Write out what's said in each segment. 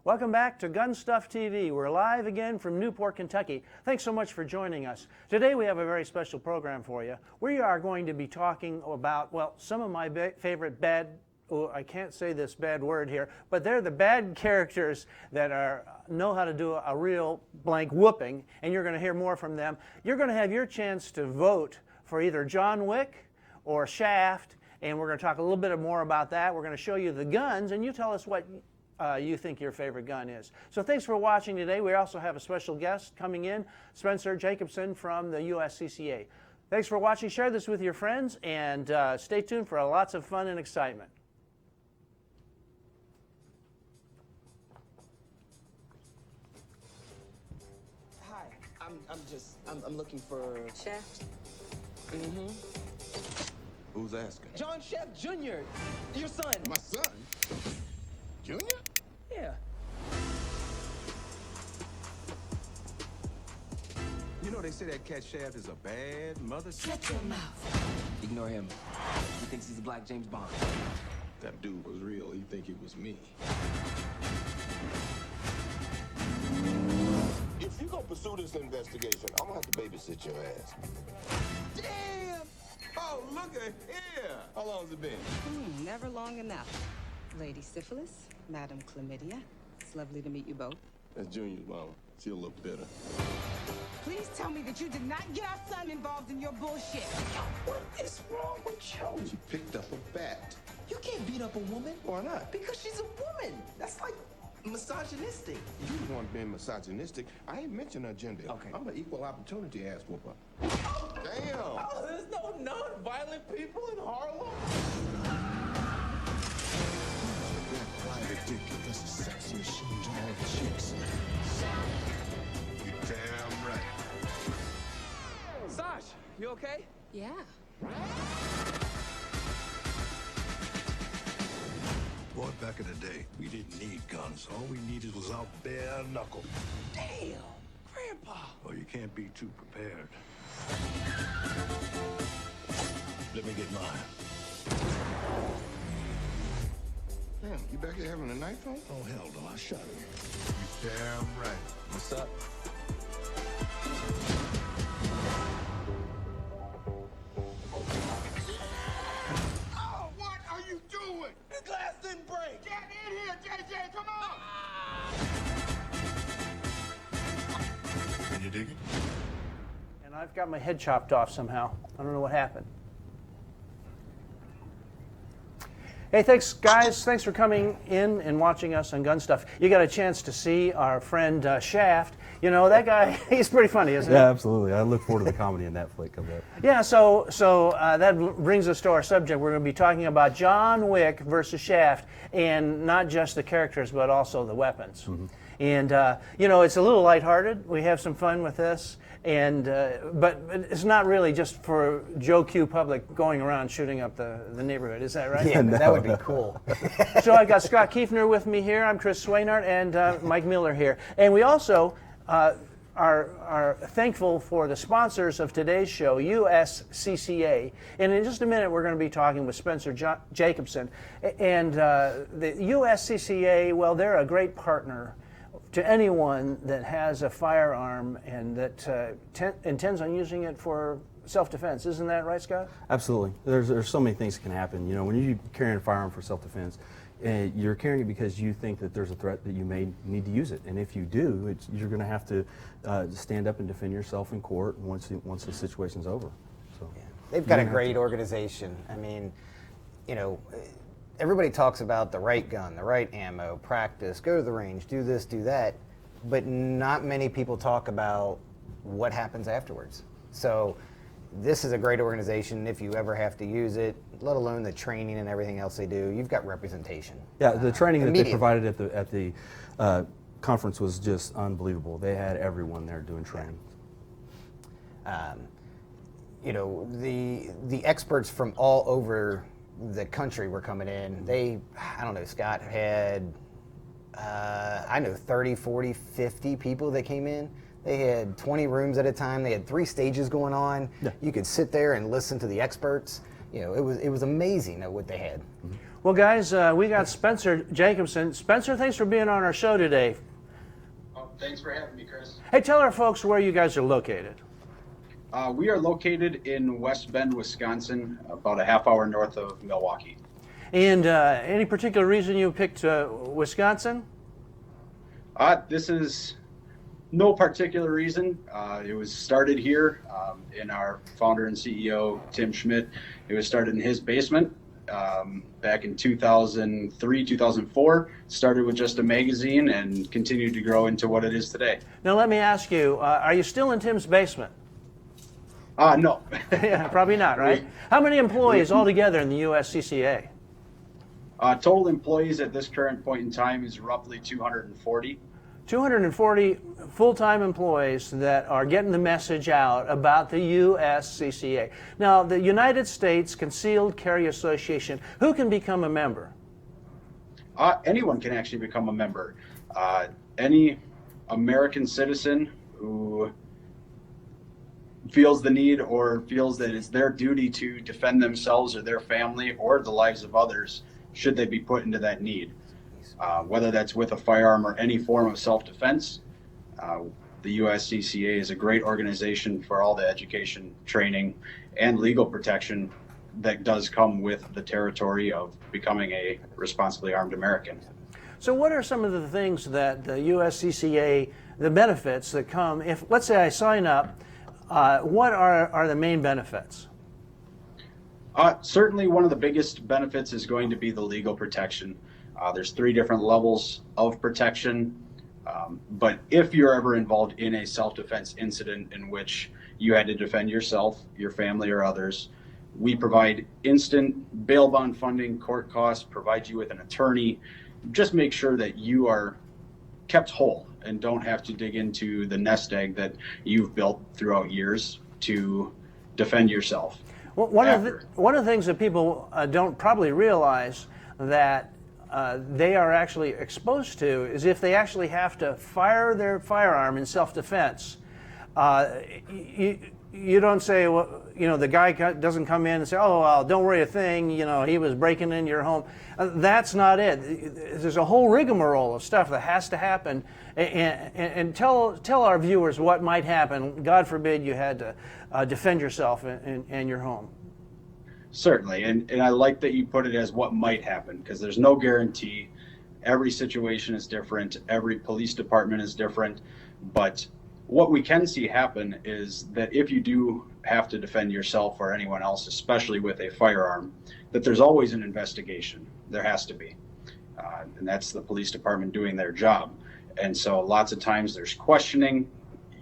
Welcome back to GunStuff TV. We're live again from Newport, Kentucky. Thanks so much for joining us. Today we have a very special program for you. We are going to be talking about, well, some of my favorite bad, I can't say this bad word here, but they're the bad characters that know how to do a real blank whooping, and you're going to hear more from them. You're going to have your chance to vote for either John Wick or Shaft, and we're going to talk a little bit more about that. We're going to show you the guns, and you tell us what you think your favorite gun is. So thanks for watching today. We also have a special guest coming in, Spencer Jacobson from the USCCA. Thanks for watching. Share this with your friends, and stay tuned for lots of fun and excitement. Hi, I'm looking for... Shaft? Mm-hmm. Who's asking? John Shaft Jr., your son. My son? Junior? Yeah. You know they say that cat Shaft is a bad mother. Shut your mouth. Ignore him. He thinks he's a black James Bond. That dude was real. He'd think it was me. If you gonna pursue this investigation, I'm gonna have to babysit your ass. Damn! Oh, look at here! How long's it been? Never long enough. Lady Syphilis, Madam Chlamydia. It's lovely to meet you both. That's Junior's mama. She a little bitter. Please tell me that you did not get our son involved in your bullshit. What is wrong with you? She picked up a bat. You can't beat up a woman. Why not? Because she's a woman. That's like misogynistic. You the one being misogynistic. I ain't mentioned her gender. Okay. I'm an equal opportunity ass whooper. Damn! Oh, there's no non-violent people in Harlem? That private dick is a sex machine to all the chicks. You damn right. Saj, you okay? Yeah. Boy, back in the day, we didn't need guns. All we needed was our bare knuckle. Damn, Grandpa. Well, you can't be too prepared. Let me get mine. Damn, you back here having a knife fight? Oh, hell no, I shot him. You damn right. What's up? Oh, what are you doing? The glass didn't break. Get in here, JJ, come on! Can you dig it? And I've got my head chopped off somehow. I don't know what happened. Hey, thanks, guys. Thanks for coming in and watching us on GunStuff. You got a chance to see our friend Shaft. You know, that guy, he's pretty funny, isn't he? Yeah, absolutely. I look forward to the comedy in that flick comes up. Yeah, so that brings us to our subject. We're going to be talking about John Wick versus Shaft, and not just the characters, but also the weapons. Mm-hmm. And, you know, it's a little lighthearted. We have some fun with this. And but it's not really just for Joe Q public going around shooting up the neighborhood. Is that right? Yeah, no. That would be cool. So I've got Scott Kiefner with me here. I'm Chris Swainhart, and Mike Miller here. And we also are thankful for the sponsors of today's show, USCCA. And in just a minute, we're going to be talking with Spencer Jacobson. And the USCCA, well, they're a great partner to anyone that has a firearm and that intends on using it for self-defense. Isn't that right, Scott? Absolutely. There's so many things that can happen. You know, when you're carrying a firearm for self-defense, you're carrying it because you think that there's a threat that you may need to use it. And if you do, you're going to have to stand up and defend yourself in court once the situation's over. So yeah. They've got a great organization. I mean, you know, everybody talks about the right gun, the right ammo, practice, go to the range, do this, do that, but not many people talk about what happens afterwards. So this is a great organization. If you ever have to use it, let alone the training and everything else they do, you've got representation. Yeah, the training that they provided at the conference was just unbelievable. They had everyone there doing training. You know, the experts from all over the country were coming in. They, I don't know, Scott had, I know 30, 40, 50 people that came in. They had 20 rooms at a time. They had 3 stages going on. Yeah. You could sit there and listen to the experts. You know, it was amazing what they had. Mm-hmm. Well, guys, we got Spencer Jacobson. Spencer, thanks for being on our show today. Oh, thanks for having me, Chris. Hey, tell our folks where you guys are located. We are located in West Bend, Wisconsin, about a half hour north of Milwaukee. And any particular reason you picked Wisconsin? This is no particular reason. It was started here in our founder and CEO, Tim Schmidt. It was started in his basement back in 2003, 2004. Started with just a magazine and continued to grow into what it is today. Now, let me ask you, are you still in Tim's basement? No. Yeah, probably not, right? How many employees altogether in the USCCA? Total employees at this current point in time is roughly 240. 240 full-time employees that are getting the message out about the USCCA. Now, the United States Concealed Carry Association, who can become a member? Anyone can actually become a member. Any American citizen who feels the need or feels that it's their duty to defend themselves or their family or the lives of others should they be put into that need. Whether that's with a firearm or any form of self-defense, the USCCA is a great organization for all the education, training, and legal protection that does come with the territory of becoming a responsibly armed American. So what are some of the things that the USCCA, the benefits that come, if, let's say I sign up, what are the main benefits? Certainly one of the biggest benefits is going to be the legal protection. There's 3 different levels of protection, but if you're ever involved in a self-defense incident in which you had to defend yourself, your family, or others, we provide instant bail bond funding, court costs, provide you with an attorney, just make sure that you are kept whole and don't have to dig into the nest egg that you've built throughout years to defend yourself. Well, one of the things that people don't probably realize that they are actually exposed to is if they actually have to fire their firearm in self-defense. You don't say, well, you know, the guy doesn't come in and say, oh, well, don't worry a thing, you know, he was breaking into your home. That's not it. There's a whole rigmarole of stuff that has to happen. And tell our viewers what might happen. God forbid you had to defend yourself and your home. Certainly, and I like that you put it as what might happen, because there's no guarantee. Every situation is different. Every police department is different. But what we can see happen is that if you do have to defend yourself or anyone else, especially with a firearm, that there's always an investigation. There has to be. And that's the police department doing their job. And so lots of times there's questioning.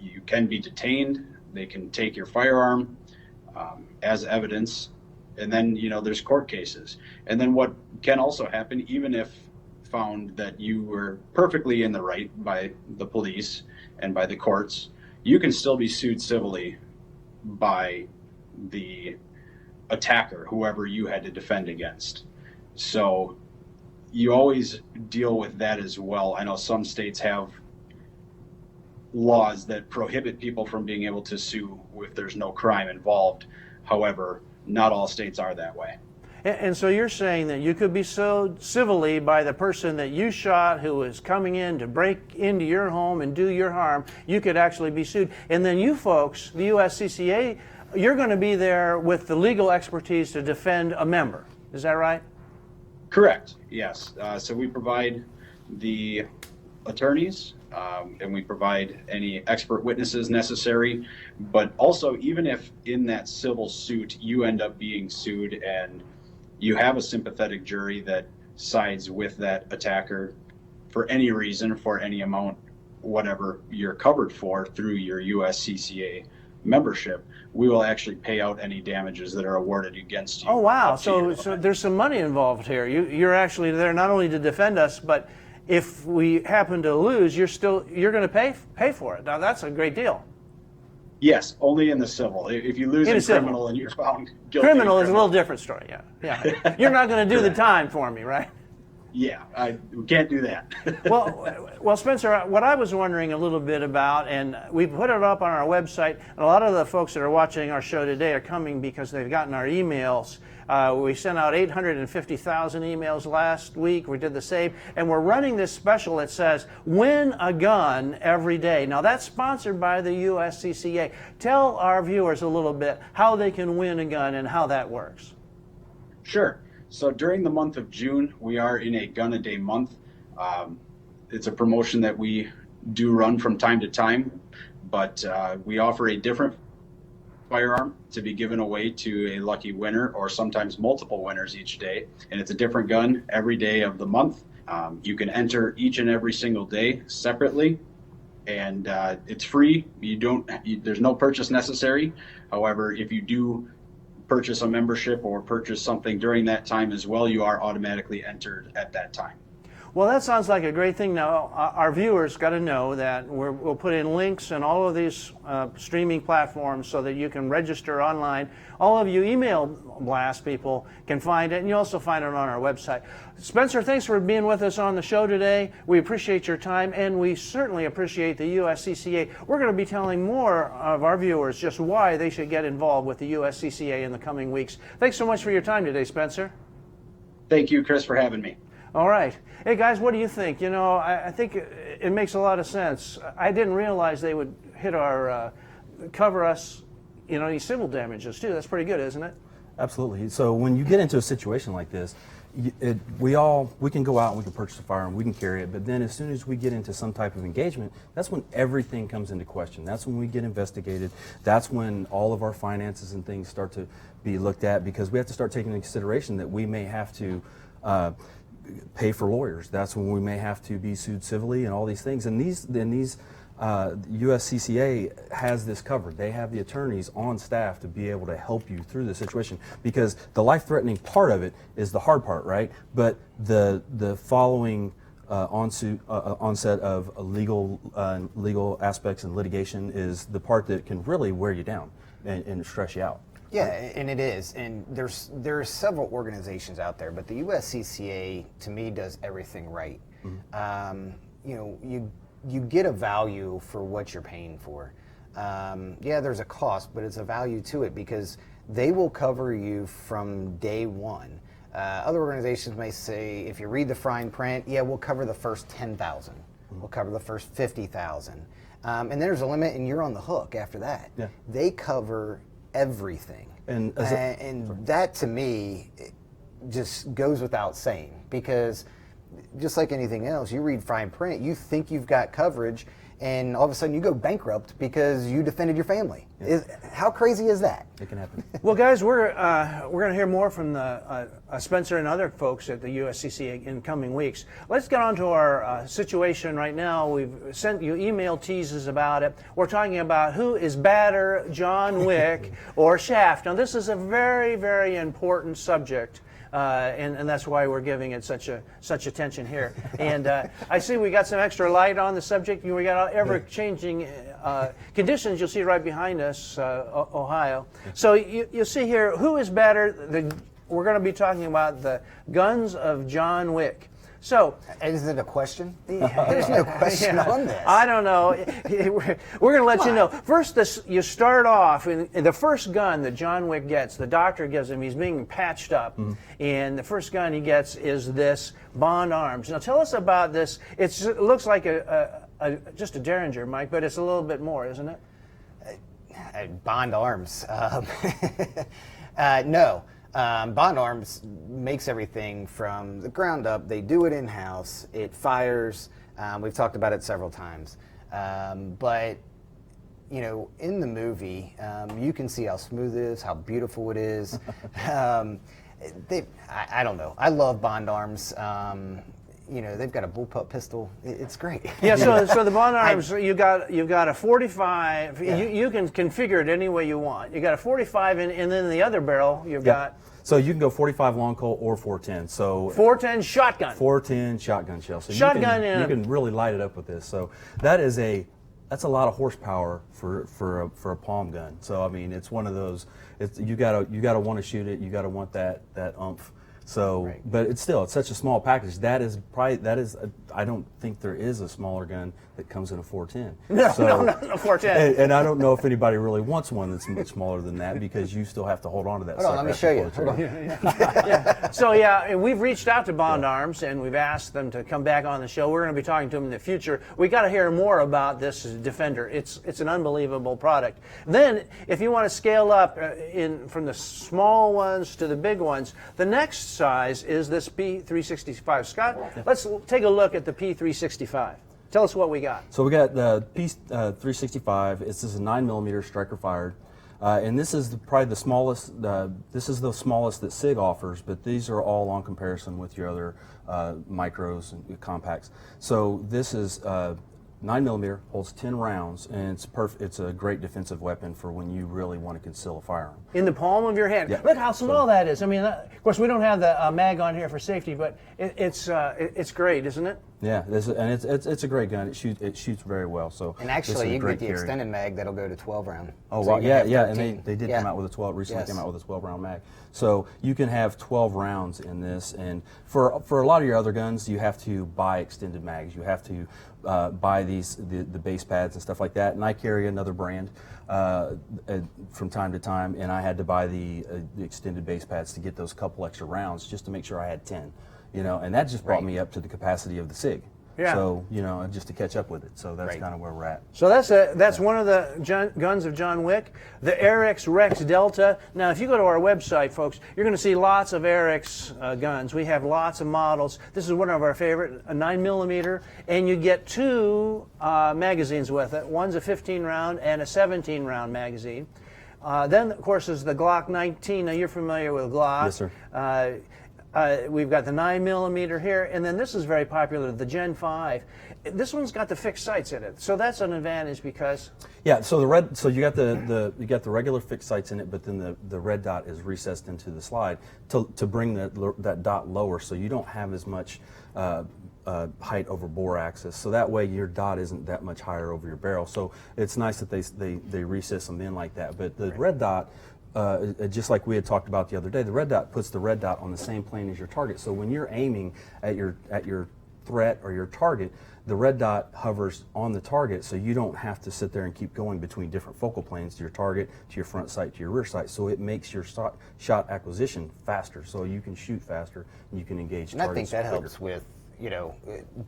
You can be detained. They can take your firearm as evidence. And then, you know, there's court cases. And then what can also happen, even if found that you were perfectly in the right by the police and by the courts, you can still be sued civilly by the attacker, whoever you had to defend against. So you always deal with that as well. I know some states have laws that prohibit people from being able to sue if there's no crime involved. However, not all states are that way. And so you're saying that you could be sued civilly by the person that you shot who was coming in to break into your home and do your harm. You could actually be sued. And then you folks, the USCCA, you're going to be there with the legal expertise to defend a member. Is that right? Correct, yes. So we provide the attorneys and we provide any expert witnesses necessary. But also, even if in that civil suit you end up being sued and you have a sympathetic jury that sides with that attacker for any reason, for any amount, whatever you're covered for through your USCCA membership, we will actually pay out any damages that are awarded against you. Oh, wow. So there's some money involved here. You're actually there not only to defend us, but if we happen to lose, you're going to pay for it. Now, that's a great deal. Yes, only in the civil. If you lose in criminal and you're found guilty. Criminal is a little different story, yeah. You're not going to do the time for me, right? We can't do that. Well, Spencer, what I was wondering a little bit about, and we put it up on our website, and a lot of the folks that are watching our show today are coming because they've gotten our emails. We sent out 850,000 emails last week. We did the same, and we're running this special that says, win a gun every day. Now, that's sponsored by the USCCA. Tell our viewers a little bit how they can win a gun and how that works. Sure. So during the month of June, we are in a gun a day month. It's a promotion that we do run from time to time, but we offer a different firearm to be given away to a lucky winner, or sometimes multiple winners each day. And it's a different gun every day of the month. You can enter each and every single day separately, and it's free. There's no purchase necessary. However, if you do purchase a membership or purchase something during that time as well, you are automatically entered at that time. Well, that sounds like a great thing. Now, our viewers got to know that we'll put in links in all of these streaming platforms so that you can register online. All of you email blast people can find it, and you also find it on our website. Spencer, thanks for being with us on the show today. We appreciate your time, and we certainly appreciate the USCCA. We're going to be telling more of our viewers just why they should get involved with the USCCA in the coming weeks. Thanks so much for your time today, Spencer. Thank you, Chris, for having me. All right. Hey, guys, what do you think? You know, I think it makes a lot of sense. I didn't realize they would hit our, cover us, you know, these civil damages, too. That's pretty good, isn't it? Absolutely. So when you get into a situation like this, we can go out and we can purchase a firearm, we can carry it, but then as soon as we get into some type of engagement, that's when everything comes into question. That's when we get investigated. That's when all of our finances and things start to be looked at, because we have to start taking into consideration that we may have to pay for lawyers. That's when we may have to be sued civilly and all these things. And USCCA has this covered. They have the attorneys on staff to be able to help you through the situation, because the life-threatening part of it is the hard part, right? But the following onset of legal aspects and litigation is the part that can really wear you down and stress you out. Yeah, and it is. And there are several organizations out there, but the USCCA, to me, does everything right. Mm-hmm. You know, you get a value for what you're paying for. Yeah, there's a cost, but it's a value to it, because they will cover you from day one. Other organizations may say, if you read the fine print, yeah, we'll cover the first 10,000. Mm-hmm. We'll cover the first 50,000. And then there's a limit, and you're on the hook after that. Yeah. They cover everything, and that to me just goes without saying, because just like anything else, you read fine print, you think you've got coverage, and all of a sudden you go bankrupt because you defended your family. Yeah. How crazy is that? It can happen. Well, guys, we're going to hear more from the Spencer and other folks at the USCCA in coming weeks. Let's get on to our situation right now. We've sent you email teases about it. We're talking about who is badder, John Wick or Shaft. Now, this is a very, very important subject. And that's why we're giving it such attention here. And I see we got some extra light on the subject. We got ever-changing conditions. You'll see right behind us, Ohio. So you'll see here, who is better? We're going to be talking about the guns of John Wick. So, is it a question? There's no question on this. I don't know. We're going to let you know. First, you start off, in the first gun that John Wick gets, the doctor gives him, he's being patched up, and the first gun he gets is this Bond Arms. Now, tell us about this. It looks like just a Derringer, Mike, but it's a little bit more, isn't it? Bond Arms. No. Bond Arms makes everything from the ground up. They do it in-house. It fires. We've talked about it several times. But, you know, in the movie, you can see how smooth it is, how beautiful it is. I don't know. I love Bond Arms. You know, they've got a bullpup pistol. It's great. Yeah, so the Bond Arms, you've got a 45. Yeah. You can configure it any way you want. You got a 45, and then the other barrel you've got. So you can go 45 long Colt or 410. So 410 shotgun. 410 shotgun shell. So shotgun. You can really light it up with this. So that's a lot of horsepower for a palm gun. So I mean, it's one of those. You gotta want to shoot it. You gotta want that oomph. So, but it's such a small package. I don't think there is a smaller gun that comes in a 410. No, 410. And I don't know if anybody really wants one that's much smaller than that, because you still have to hold on to that. Hold on, let me show you. Hold on. So yeah, we've reached out to Bond Arms and we've asked them to come back on the show. We're going to be talking to them in the future. We got to hear more about this Defender. It's an unbelievable product. Then, if you want to scale up from the small ones to the big ones, the next size is this P365. Scott, let's take a look at the P365. Tell us what we got. So we got the P365. This is a 9mm striker fired. And this is probably the smallest. This is the smallest that SIG offers, but these are all on comparison with your other micros and compacts. So this is 9mm, holds 10 rounds, and it's perfect. It's a great defensive weapon for when you really want to conceal a firearm. In the palm of your hand. Yeah. Look how small that is. I mean, of course, we don't have the mag on here for safety, but it's great, isn't it? Yeah, it's a great gun. It shoots very well. So And actually, you can get the carry. extended mag that'll go to 12 round. Oh, So wow. you can Yeah, have yeah, 13. and they did come out with a 12. Recently Yes. came out with a 12-round mag. So you can have 12 rounds in this, and for a lot of your other guns, you have to buy extended mags. You have to buy the base pads and stuff like that. And I carry another brand from time to time, and I had to buy the extended base pads to get those couple extra rounds just to make sure I had 10. And that just brought me up to the capacity of the SIG. Yeah. So, just to catch up with it. So that's kind of where we're at. So that's one of the guns of John Wick, the Airx Rex Delta. Now, if you go to our website, folks, you're going to see lots of Airx guns. We have lots of models. This is one of our favorite, a 9mm, and you get two magazines with it. One's a 15-round and a 17-round magazine. Then, of course, is the Glock 19. Now, you're familiar with Glock. Yes, sir. We've got the 9mm here, and then this is very popular, the Gen 5. This one's got the fixed sights in it, so that's an advantage because. Yeah, so you got the regular fixed sights in it, but then the red dot is recessed into the slide to bring that dot lower, so you don't have as much height over bore axis. So that way your dot isn't that much higher over your barrel. So it's nice that they recess them in like that. But the red dot. Just like we had talked about the other day, the red dot puts the red dot on the same plane as your target. So when you're aiming at your threat or your target, the red dot hovers on the target, so you don't have to sit there and keep going between different focal planes to your target, to your front sight, to your rear sight. So it makes your shot acquisition faster, so you can shoot faster and you can engage targets. And I think that helps with,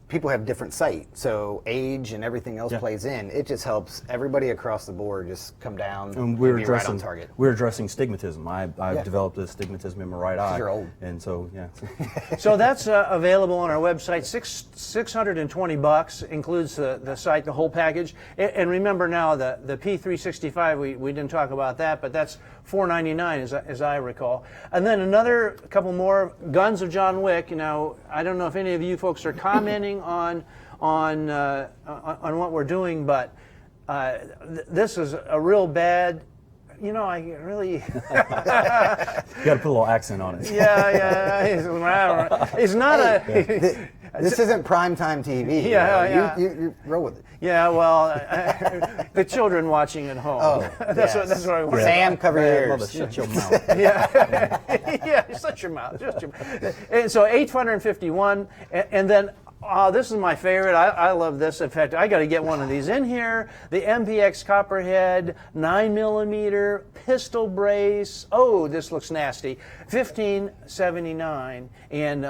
people have different sight, so age and everything else plays in. It just helps everybody across the board just come down and we're be addressing right on target. We're addressing stigmatism. I've developed a stigmatism in my right eye. You're old. And so So that's available on our website. $620 includes the sight, the whole package. And remember now the P365. We didn't talk about that, but that's $499 as I recall. And then another couple more guns of John Wick. Now I don't know if any of you folks are commenting on what we're doing, but this is a real bad. I really. you got to put a little accent on it. Yeah. It's not a. This isn't primetime TV. Yeah. You roll with it. Yeah, well, the children watching at home. Oh, that's what I want. Sam, cover your ears. Shut your mouth. Yeah, shut your mouth. And so 851, and then this is my favorite. I love this. In fact, I got to get one of these in here. The MPX Copperhead 9mm pistol brace. Oh, this looks nasty. $15.79, and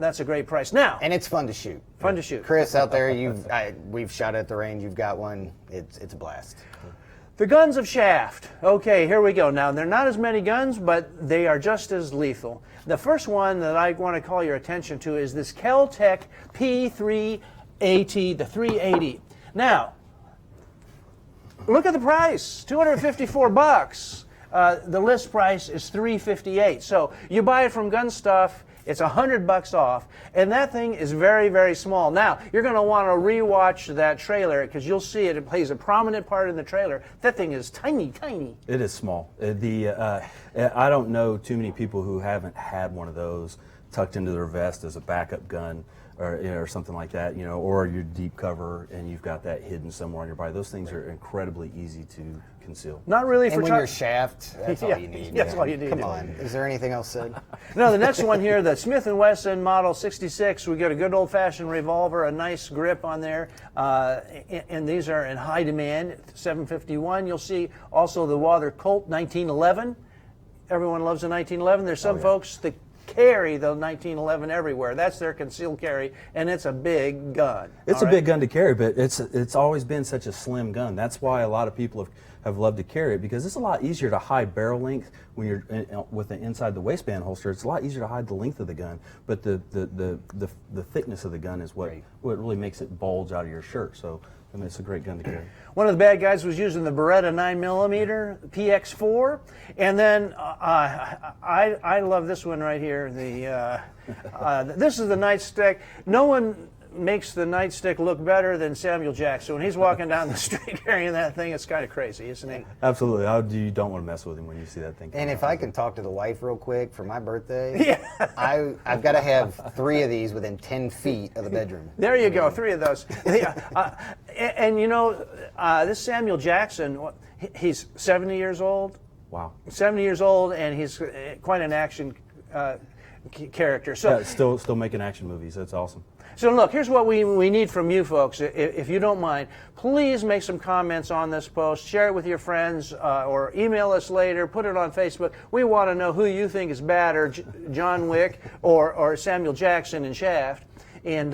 that's a great price. Now, And it's fun to shoot. Fun to shoot. Chris out there, we've shot at the range. You've got one. It's a blast. the guns of Shaft. Okay, here we go. Now, they're not as many guns, but they are just as lethal. The first one that I want to call your attention to is this KEL-TEC P380, the 380. Now, look at the price, $254. The list price is $358. So you buy it from GunStuff, it's $100 off, and that thing is very, very small. Now, you're going to want to rewatch that trailer because you'll see it plays a prominent part in the trailer. That thing is tiny, tiny. It is small. I don't know too many people who haven't had one of those tucked into their vest as a backup gun. or something like that, or your deep cover and you've got that hidden somewhere on your body. Those things are incredibly easy to conceal. Not really And for when your shaft, that's all you need. That's all you need. Come on. Is there anything else said? Now the next one here, the Smith & Wesson Model 66. We got a good old-fashioned revolver, a nice grip on there, and these are in high demand. 751. You'll see also the Walther Colt 1911. Everyone loves a 1911. There's some folks that carry the 1911 everywhere. That's their concealed carry, and it's a big gun. It's a big gun to carry, but it's always been such a slim gun. That's why a lot of people have loved to carry it, because it's a lot easier to hide barrel length when you're with the inside the waistband holster. It's a lot easier to hide the length of the gun, but the thickness of the gun is what really makes it bulge out of your shirt. So I mean, it's a great gun to carry. One of the bad guys was using the Beretta 9mm PX4, and then I love this one right here. This is the nightstick. No one makes the nightstick look better than Samuel Jackson. When he's walking down the street carrying that thing, it's kind of crazy, isn't it? Absolutely. You don't want to mess with him when you see that thing. And if I can talk to the wife real quick for my birthday, I've got to have 3 of these within 10 feet of the bedroom. There you go, 3 of those. And this Samuel Jackson, he's 70 years old. Wow. 70 years old, and he's quite an action character. So still making action movies. That's awesome. So look, here's what we need from you folks. If you don't mind, please make some comments on this post, share it with your friends, or email us later, put it on Facebook. We want to know who you think is badder, John Wick or Samuel Jackson in Shaft. And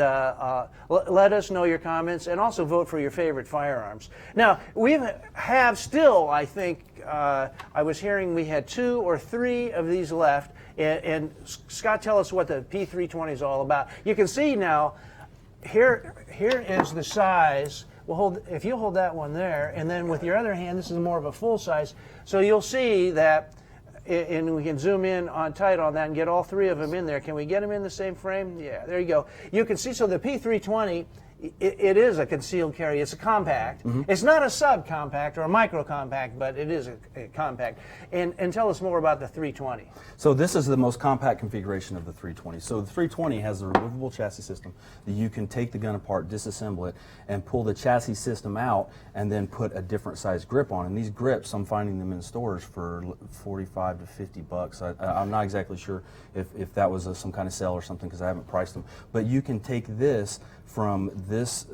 let us know your comments, and also vote for your favorite firearms. Now, we have still, I think, I was hearing we had 2 or 3 of these left. And Scott, tell us what the P320 is all about. You can see now, here is the size. If you hold that one there, and then with your other hand, this is more of a full size. So you'll see that, and we can zoom in on tight on that and get all 3 of them in there. Can we get them in the same frame? Yeah, there you go. You can see, so the P320, it is a concealed carry. It's a compact. Mm-hmm. It's not a subcompact or a micro compact, but it is a compact. And tell us more about the 320. So this is the most compact configuration of the 320. So the 320 has a removable chassis system that you can take the gun apart, disassemble it, and pull the chassis system out, and then put a different size grip on. And these grips, I'm finding them in stores for $45 to $50. I'm not exactly sure if that was some kind of sale or something, because I haven't priced them. But you can take this from this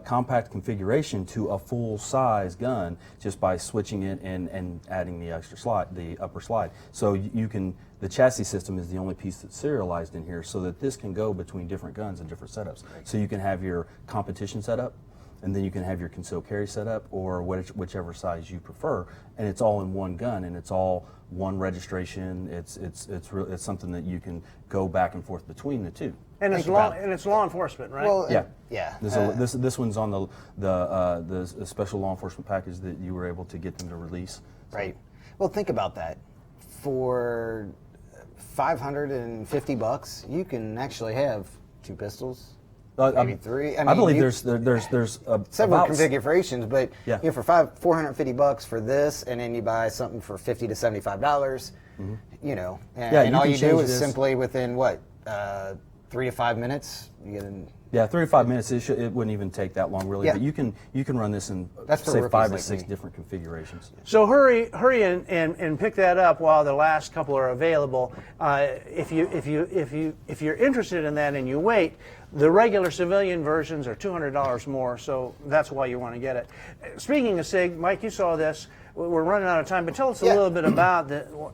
compact configuration to a full-size gun just by switching it and adding the extra slide, the upper slide. So you can, the chassis system is the only piece that's serialized in here, so that this can go between different guns and different setups. So you can have your competition setup, and then you can have your concealed carry setup, or whichever size you prefer, and it's all in one gun, and it's all one registration. It's something that you can go back and forth between the two. And it's law enforcement, right? Well, yeah. This one's on the special law enforcement package that you were able to get them to release. So. Right. Well, think about that. For $550, you can actually have 2 pistols. Maybe 3. I believe there's several configurations, but yeah. For $450 for this, and then you buy something for $50 to $75. Mm-hmm. And all you do is simply within 3 to 5 minutes. You get in. Yeah, 3 to 5 minutes. It wouldn't even take that long, really. Yeah. But you can run this in say 5 to 6 different configurations. So hurry and pick that up while the last couple are available. If you're interested in that and you wait, the regular civilian versions are $200 more. So that's why you want to get it. Speaking of SIG, Mike, you saw this. We're running out of time, but tell us a little bit about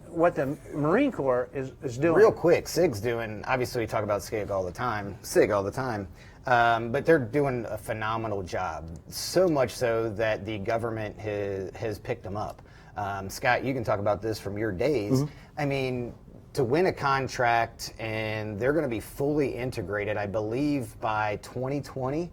what the Marine Corps is doing. Real quick, SIG's doing, obviously we talk about SIG all the time, but they're doing a phenomenal job. So much so that the government has picked them up. Scott, you can talk about this from your days. Mm-hmm. I mean, to win a contract, and they're going to be fully integrated, I believe, by 2020.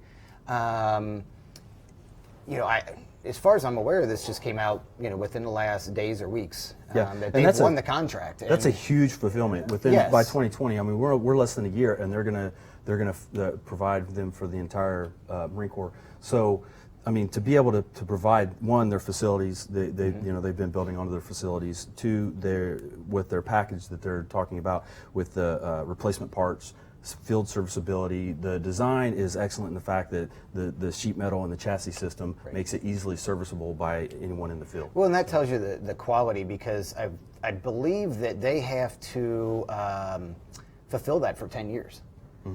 As far as I'm aware, this just came out, within the last days or weeks. That they've won the contract. That's a huge fulfillment by 2020. I mean, we're less than a year, and they're gonna provide them for the entire Marine Corps. So, I mean, to be able to provide, one, their facilities, they've been building onto their facilities. 2, with their package that they're talking about with the replacement parts. field serviceability. The design is excellent in the fact that the sheet metal and the chassis system makes it easily serviceable by anyone in the field. Well, and that tells you the quality, because I believe that they have to fulfill that for 10 years.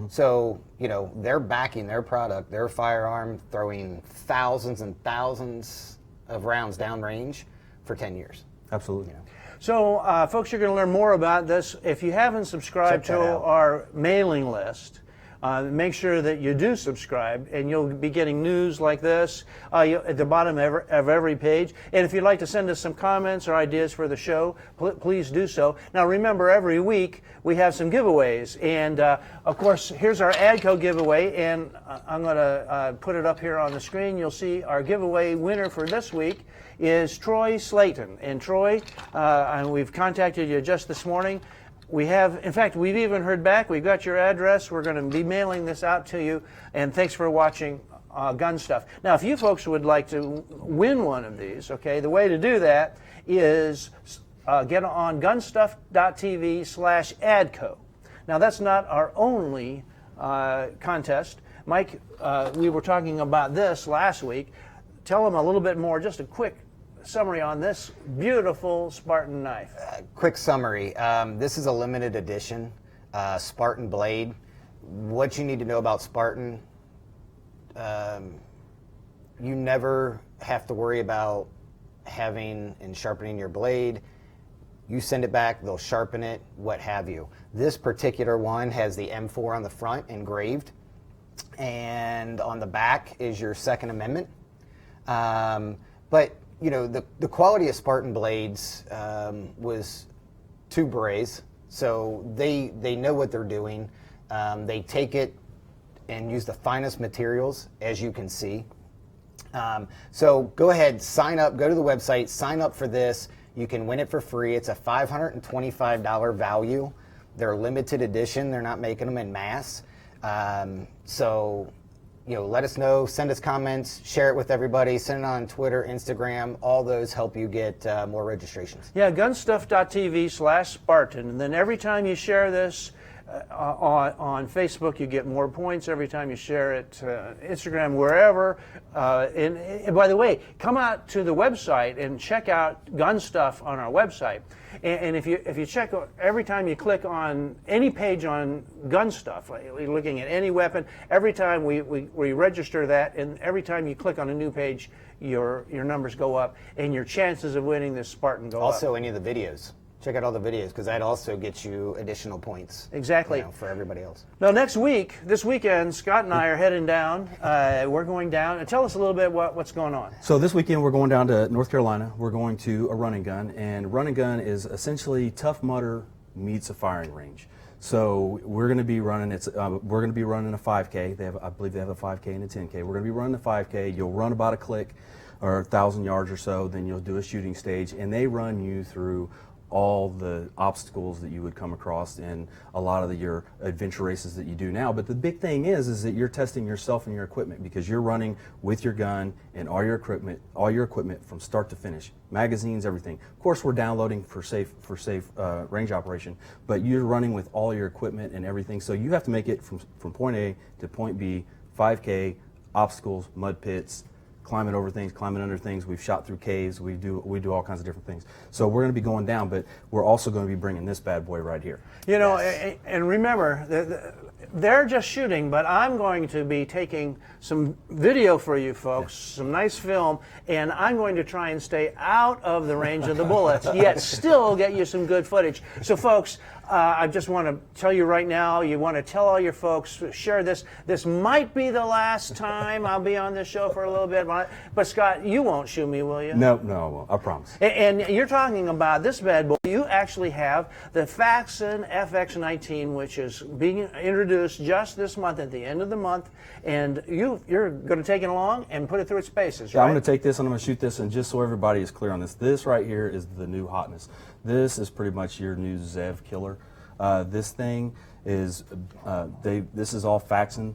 So, you know, they're backing their product, their firearm, throwing thousands and thousands of rounds downrange for 10 years. Absolutely. You know. So, folks, you're going to learn more about this. If you haven't subscribed Check to that out. our mailing list, make sure that you do subscribe, and you'll be getting news like this at the bottom of every page. And if you'd like to send us some comments or ideas for the show, please do so. Now, remember, every week we have some giveaways. And, of course, here's our ADCO giveaway, and I'm going to put it up here on the screen. You'll see our giveaway winner for this week is Troy Slayton. And Troy, and we've contacted you just this morning. We have, in fact, we've even heard back. We've got your address. We're going to be mailing this out to you. And thanks for watching GunStuff. Now, if you folks would like to win one of these, okay, the way to do that is get on gunstuff.tv/adco. Now, that's not our only contest. Mike, we were talking about this last week. Tell them a little bit more, just a quick summary on this beautiful Spartan knife. Quick summary. This is a limited edition Spartan blade. What you need to know about Spartan, you never have to worry about having and sharpening your blade. You send it back, they'll sharpen it, what have you. This particular one has the M4 on the front engraved, and on the back is your Second Amendment. But you know, the quality of Spartan blades was 2 berets, so they know what they're doing. They take it and use the finest materials, as you can see. So go ahead, sign up, go to the website, sign up for this. You can win it for free. It's a $525 value. They're limited edition. They're not making them in mass. So, you know, let us know, send us comments, share it with everybody, send it on Twitter, Instagram. All those help you get more registrations. Yeah, gunstuff.tv/Spartan. And then every time you share this on Facebook, you get more points. Every time you share it, Instagram, wherever. And by the way, come out to the website and check out GunStuff on our website. And if you check, every time you click on any page on GunStuff, like you're looking at any weapon, every time we register that, and every time you click on a new page, your numbers go up, and your chances of winning this Spartan go up. Also, any of the videos. Check out all the videos, because that also gets you additional points. Exactly. You know, for everybody else. Now, this weekend, Scott and I are heading down. We're going down. And tell us a little bit what's going on. So this weekend we're going down to North Carolina. We're going to a run and gun, and run and gun is essentially Tough Mudder meets a firing range. So we're going to be running. We're going to be running a 5K. I believe they have a 5K and a 10K. We're going to be running the 5K. You'll run about a click, or 1,000 yards or so. Then you'll do a shooting stage, and they run you through all the obstacles that you would come across in a lot of your adventure races that you do now. But the big thing is that you're testing yourself and your equipment, because you're running with your gun and all your equipment from start to finish, magazines, everything. Of course, we're downloading for safe range operation, but you're running with all your equipment and everything. So you have to make it from point A to point B, 5K, obstacles, mud pits, climbing over things, climbing under things. We've shot through caves. We do all kinds of different things. So we're going to be going down, but we're also going to be bringing this bad boy right here. You know, and remember, they're just shooting, but I'm going to be taking some video for you folks, some nice film, and I'm going to try and stay out of the range of the bullets, yet still get you some good footage. So, folks, I just want to tell you right now, you want to tell all your folks, share this. This might be the last time I'll be on this show for a little bit, but Scott, you won't shoot me, will you? No, I won't. I promise. And you're talking about this bad boy. You actually have the Faxon FX19, which is being introduced just this month, at the end of the month, and you're going to take it along and put it through its paces, right? Yeah, I'm going to take this and I'm going to shoot this, and just so everybody is clear on this right here is the new hotness. This is pretty much your new Zev killer. This thing is, this is all Faxon.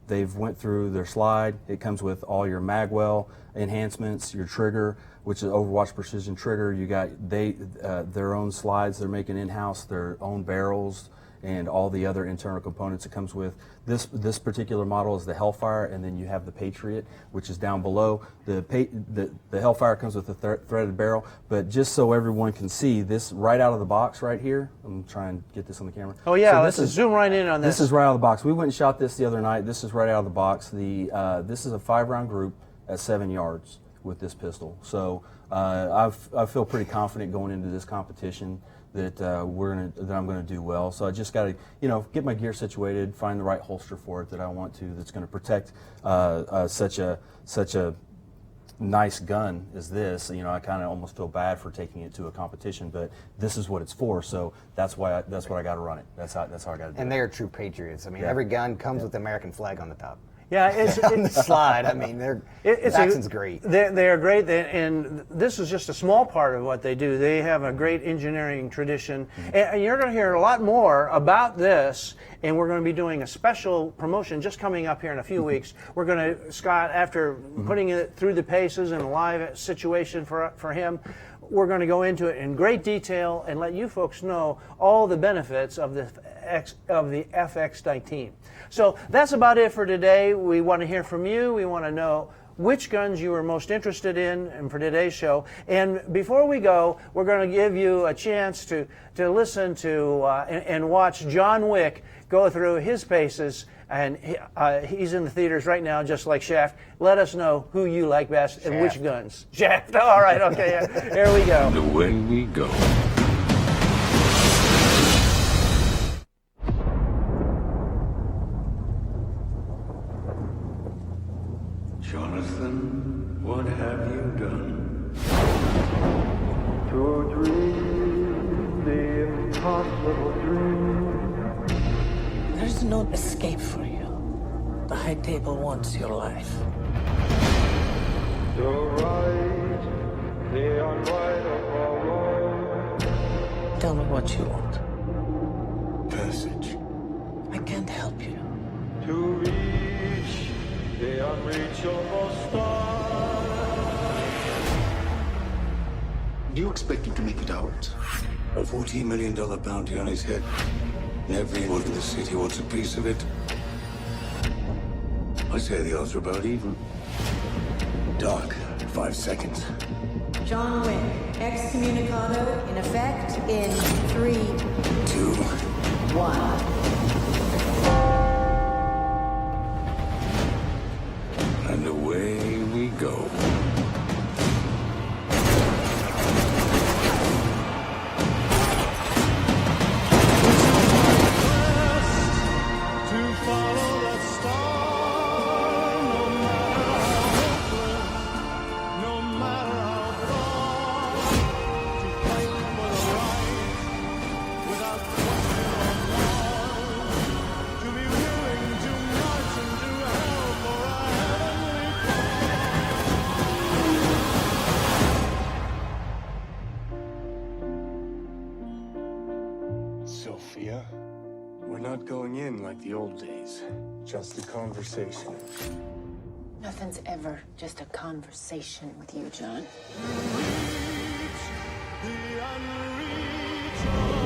They've went through their slide. It comes with all your magwell enhancements, your trigger, which is Overwatch Precision trigger. You got their own slides. They're making in-house, their own barrels and all the other internal components it comes with. This particular model is the Hellfire, and then you have the Patriot, which is down below. The Hellfire comes with a threaded barrel, but just so everyone can see, this right out of the box right here, I'm trying to get this on the camera. Oh yeah, So let's zoom right in on this. This is right out of the box. We went and shot this the other night. This is right out of the box. This is a 5-round group at 7 yards with this pistol. So I feel pretty confident going into this competition that I'm going to do well. So I just got to get my gear situated, find the right holster for it that I want to, that's going to protect such a nice gun as this. I kind of almost feel bad for taking it to a competition, but this is what it's for. So that's what I got to run it. That's how I got to do it. And they are true patriots. I mean, every gun comes with the American flag on the top. Yeah, it's on the slide. I mean, Jackson's great. They are great, and this is just a small part of what they do. They have a great engineering tradition, and you're going to hear a lot more about this. And we're going to be doing a special promotion just coming up here in a few weeks. We're going to, Scott, after putting it through the paces in a live situation for him, we're going to go into it in great detail and let you folks know all the benefits of the FX19. So that's about it for today. We want to hear from you. We want to know which guns you were most interested in for today's show. And before we go, we're going to give you a chance to listen to and watch John Wick go through his paces. And he's in the theaters right now, just like Shaft. Let us know who you like best and which guns. Shaft. All right. Okay. Here we go. The way we go. Jonathan, what have you done? To dream the impossible dream. There's no escape for you. The high table wants your life. To right the unrightable. Tell me what you want. Passage. I can't help you. To reach the unreachable star. Do you expect him to make it out? A $14 million bounty on his head. Everyone in the city wants a piece of it. I say the odds are about even. Doc, 5 seconds. John Wick, excommunicado in effect in 3, 2, 1. And away we go. Sophia, we're not going in like the old days. Just a conversation. Nothing's ever just a conversation with you, John. The unreachable.